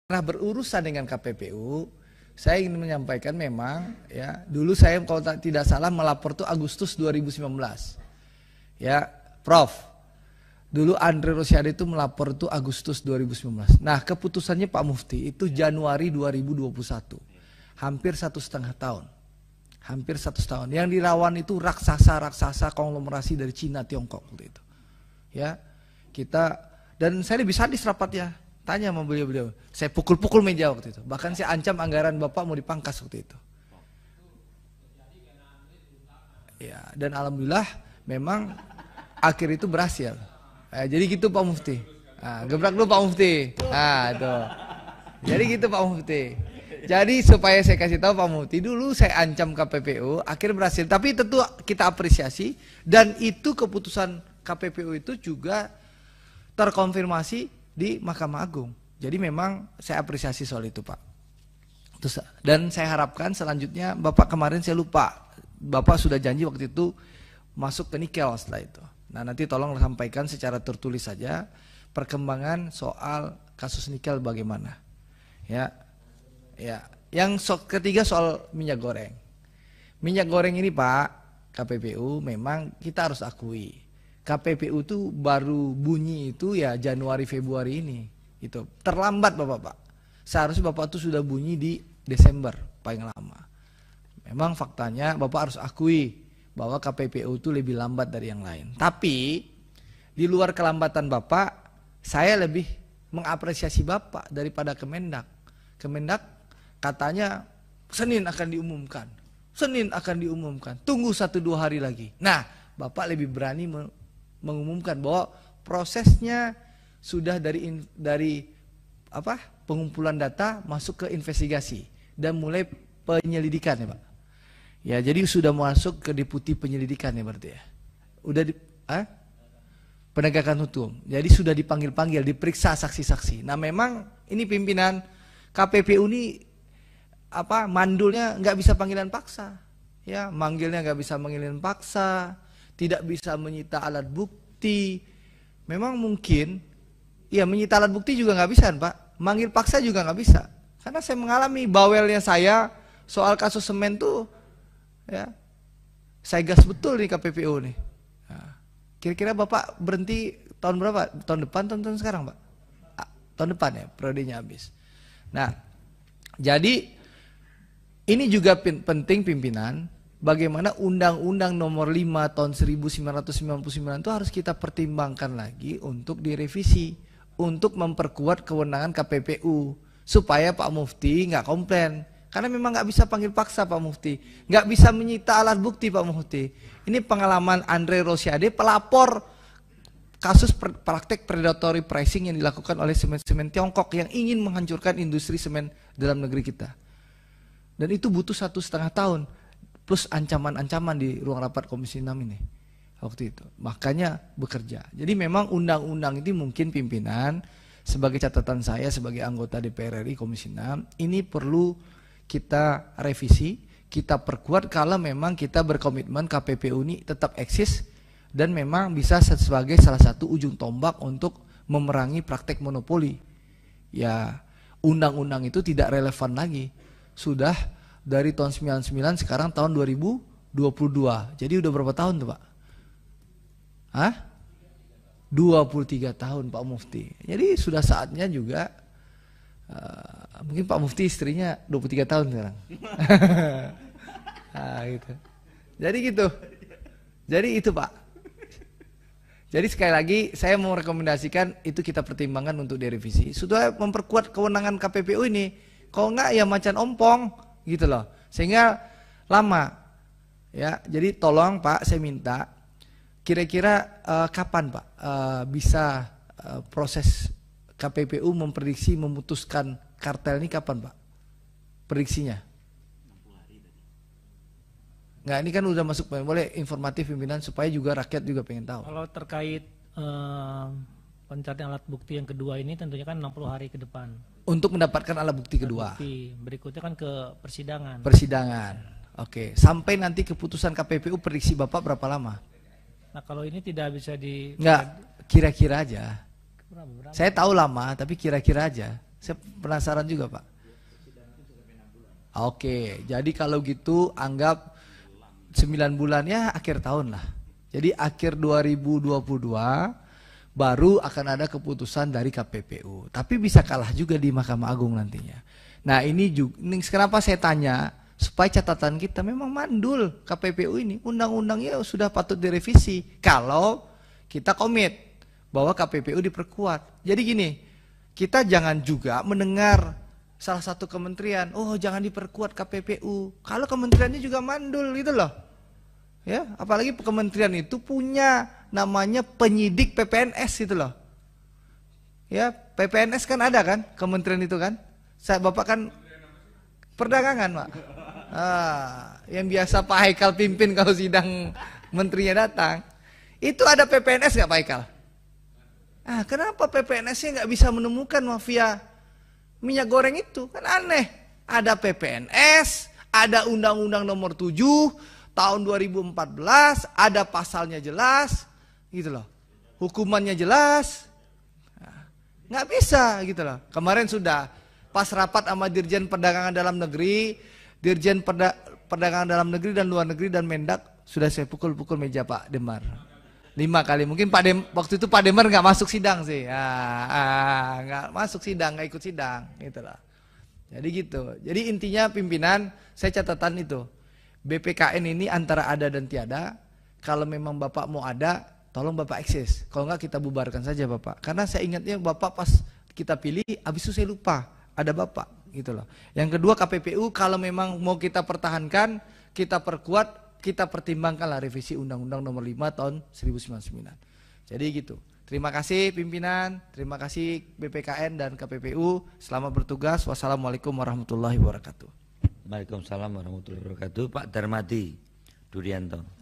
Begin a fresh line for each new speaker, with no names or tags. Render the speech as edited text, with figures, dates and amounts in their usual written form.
Nah, berurusan dengan KPPU, saya ingin menyampaikan memang ya, dulu saya kalau tidak salah melapor tuh Agustus 2019. Ya, Prof. Dulu Andre Rosiade itu melapor tuh Agustus 2019. Nah, keputusannya Pak Mufti itu Januari 2021. Hampir 1,5 tahun. Hampir 1 tahun. Yang dirawan itu raksasa-raksasa konglomerasi dari Cina, Tiongkok gitu itu. Ya. Kita dan saya lebih sadis rapatnya. Tanya sama beliau-beliau. Saya pukul-pukul meja waktu itu. Bahkan saya ancam anggaran Bapak mau dipangkas waktu itu. Ya, dan alhamdulillah memang akhir itu berhasil. Jadi gitu Pak Mufti. Gebrak dulu Pak Mufti. Tuh. Jadi gitu Pak Mufti. Jadi supaya saya kasih tahu Pak Mufti, dulu saya ancam KPPU, akhirnya berhasil. Tapi tentu kita apresiasi dan itu keputusan KPPU itu juga terkonfirmasi di Mahkamah Agung. Jadi memang saya apresiasi soal itu Pak. Terus, dan saya harapkan selanjutnya Bapak kemarin saya lupa, Bapak sudah janji waktu itu masuk ke nikel setelah itu. Nah nanti tolong sampaikan secara tertulis saja perkembangan soal kasus nikel bagaimana. Ya, ya. Yang ketiga soal minyak goreng. Minyak goreng ini Pak, KPPU memang kita harus akui. KPPU itu baru bunyi itu ya Januari Februari ini. Itu terlambat Bapak. Seharusnya Bapak itu sudah bunyi di Desember paling lama. Memang faktanya Bapak harus akui bahwa KPPU itu lebih lambat dari yang lain. Tapi di luar kelambatan Bapak, saya lebih mengapresiasi Bapak daripada Kemendak. Kemendak katanya Senin akan diumumkan. Senin akan diumumkan. Tunggu 1-2 hari lagi. Nah, Bapak lebih berani mengumumkan bahwa prosesnya sudah dari pengumpulan data masuk ke investigasi dan mulai penyelidikan ya Pak. Ya jadi sudah masuk ke deputi penyelidikan ya berarti ya. Udah penegakan hukum. Jadi sudah dipanggil-panggil, diperiksa saksi-saksi. Nah memang ini pimpinan KPPU ini mandulnya nggak bisa panggilan paksa. Ya manggilnya nggak bisa panggilan paksa. Tidak bisa menyita alat bukti. Memang mungkin, ya menyita alat bukti juga nggak bisa Pak. Manggil paksa juga nggak bisa. Karena saya mengalami bawelnya saya soal kasus semen tuh, ya saya gas betul nih KPPU nih. Kira-kira Bapak berhenti tahun berapa? Tahun depan, tahun sekarang Pak? Tahun depan ya, periodenya habis. Nah, jadi ini juga penting pimpinan. Bagaimana Undang-Undang Nomor 5 Tahun 1999 itu harus kita pertimbangkan lagi untuk direvisi, untuk memperkuat kewenangan KPPU supaya Pak Mufti nggak komplain. Karena memang nggak bisa panggil paksa Pak Mufti, nggak bisa menyita alat bukti Pak Mufti. Ini pengalaman Andre Rosiade, pelapor kasus praktek predatory pricing yang dilakukan oleh semen-semen Tiongkok yang ingin menghancurkan industri semen dalam negeri kita. Dan itu butuh 1,5 tahun. Plus ancaman-ancaman di ruang rapat Komisi 6 ini waktu itu. Makanya bekerja. Jadi memang undang-undang itu mungkin pimpinan sebagai catatan saya sebagai anggota DPR RI Komisi 6 ini perlu kita revisi, kita perkuat kalau memang kita berkomitmen KPPU ini tetap eksis dan memang bisa sebagai salah satu ujung tombak untuk memerangi praktek monopoli. Ya, undang-undang itu tidak relevan lagi. Sudah dari tahun 99 sekarang tahun 2022. Jadi udah berapa tahun tuh Pak? 23 tahun Pak Mufti. Jadi sudah saatnya juga mungkin Pak Mufti istrinya 23 tahun sekarang. Gitu. Jadi gitu. Jadi itu Pak. Jadi sekali lagi saya mau rekomendasikan itu kita pertimbangkan untuk direvisi. Sudah memperkuat kewenangan KPPU ini. Kalau enggak ya macan ompong gitu loh, sehingga lama ya. Jadi tolong Pak, saya minta kira-kira kapan Pak bisa proses KPPU memprediksi memutuskan kartel ini kapan Pak prediksinya? Nggak, ini kan udah masuk, boleh informatif pimpinan supaya juga rakyat juga pengen tahu.
Kalau terkait pencarian alat bukti yang kedua ini tentunya kan 60 hari ke depan.
Untuk mendapatkan alat bukti kedua.
Bukti. Berikutnya kan ke persidangan.
Persidangan. Oke. Sampai nanti keputusan KPPU prediksi Bapak berapa lama?
Nah kalau ini tidak bisa
Enggak, kira-kira aja.
Berapa?
Saya tahu lama, tapi kira-kira aja. Saya penasaran juga Pak. Oke, jadi kalau gitu anggap 9 bulan ya akhir tahun lah. Jadi akhir 2022 baru akan ada keputusan dari KPPU. Tapi bisa kalah juga di Mahkamah Agung nantinya. Nah ini juga, kenapa saya tanya, supaya catatan kita memang mandul KPPU ini, undang-undangnya sudah patut direvisi. Kalau kita komit bahwa KPPU diperkuat. Jadi gini, kita jangan juga mendengar salah satu kementerian, oh jangan diperkuat KPPU. Kalau kementeriannya juga mandul gitu loh. Ya, apalagi kementerian itu punya namanya penyidik PPNS gitu loh. Ya, PPNS kan ada kan, kementerian itu kan. Bapak kan perdagangan, Pak. Yang biasa Pak Haikal pimpin kalau sidang menterinya datang. Itu ada PPNS nggak Pak Haikal? Kenapa PPNS-nya nggak bisa menemukan mafia minyak goreng itu? Kan aneh. Ada PPNS, ada Undang-Undang Nomor 7 tahun 2014, ada pasalnya jelas, gitu loh. Hukumannya jelas, nggak bisa, gitu loh. Kemarin sudah pas rapat sama Dirjen Perdagangan Dalam Negeri, Dirjen Perdagangan Dalam Negeri dan Luar Negeri dan Mendak sudah saya pukul-pukul meja Pak Demar 5 kali. Mungkin waktu itu Pak Demar nggak masuk sidang sih, nggak masuk sidang, nggak ikut sidang, gitu loh. Jadi gitu. Jadi intinya pimpinan, saya catatan itu. BPKN ini antara ada dan tiada. Kalau memang Bapak mau ada, tolong Bapak eksis. Kalau enggak kita bubarkan saja Bapak. Karena saya ingatnya Bapak pas kita pilih, habis itu saya lupa ada Bapak, gitu loh. Yang kedua KPPU, kalau memang mau kita pertahankan, kita perkuat, kita pertimbangkanlah revisi Undang-Undang Nomor 5 tahun 1999. Jadi gitu. Terima kasih pimpinan, terima kasih BPKN dan KPPU. Selamat bertugas. Wassalamualaikum warahmatullahi wabarakatuh.
Waalaikumsalam warahmatullahi wabarakatuh. Pak Darmadi Durianto.